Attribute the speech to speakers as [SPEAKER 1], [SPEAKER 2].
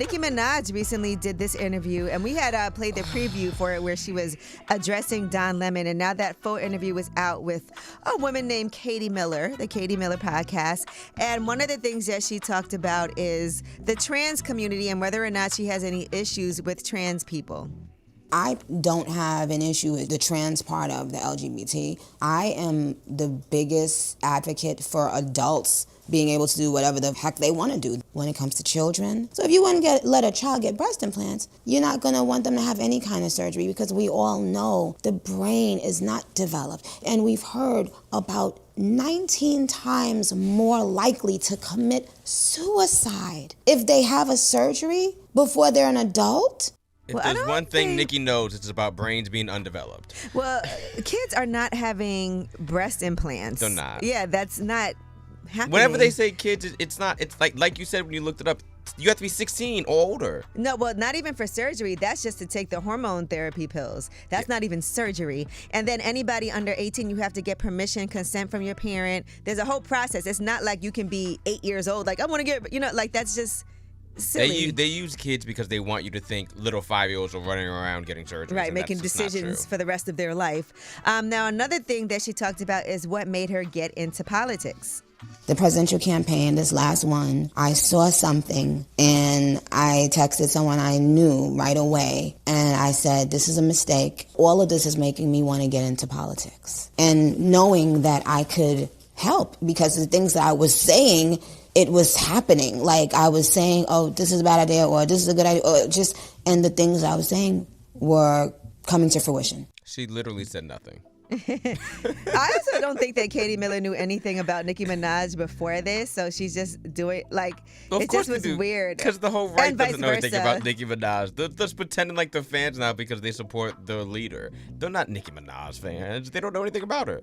[SPEAKER 1] Nicki Minaj recently did this interview, and we had played the preview for it where she was addressing Don Lemon, and now that full interview was out with a woman named Katie Miller, the Katie Miller podcast, and one of the things that she talked about is the trans community and whether or not she has any issues with trans people.
[SPEAKER 2] I don't have an issue with the trans part of the LGBT. I am the biggest advocate for adults being able to do whatever the heck they want to do when it comes to children. So if you want to let a child get breast implants, you're not going to want them to have any kind of surgery because we all know the brain is not developed. And we've heard about 19 times more likely to commit suicide if they have a surgery before they're an adult.
[SPEAKER 3] If there's one thing Nicki knows, it's about brains being undeveloped.
[SPEAKER 1] Well, kids are not having breast implants.
[SPEAKER 3] They're not.
[SPEAKER 1] Yeah, that's not happening.
[SPEAKER 3] Whenever they say kids, it's not. It's like you said when you looked it up, you have to be 16 or older.
[SPEAKER 1] No, well, not even for surgery. That's just to take the hormone therapy pills. That's not even surgery. And then anybody under 18, you have to get permission, consent from your parent. There's a whole process. It's not like you can be 8 years old, like, I want to get, like, that's just silly.
[SPEAKER 3] They use kids because they want you to think little 5-year-olds are running around getting surgery.
[SPEAKER 1] Right, making decisions for the rest of their life. Now, another thing that she talked about is what made her get into politics.
[SPEAKER 2] The presidential campaign, this last one, I saw something and I texted someone I knew right away and I said, this is a mistake. All of this is making me want to get into politics. And knowing that I could help because the things that I was saying, it was happening. Like I was saying, oh, this is a bad idea or this is a good idea, and the things I was saying were coming to fruition.
[SPEAKER 3] She literally said nothing.
[SPEAKER 1] I also don't think that Katie Miller knew anything about Nicki Minaj before this, so she's just doing it just was weird.
[SPEAKER 3] Because the whole right
[SPEAKER 1] and
[SPEAKER 3] doesn't know anything
[SPEAKER 1] versa.
[SPEAKER 3] about Nicki Minaj. They're just pretending like they're fans now because they support their leader. They're not Nicki Minaj fans. They don't know anything about her.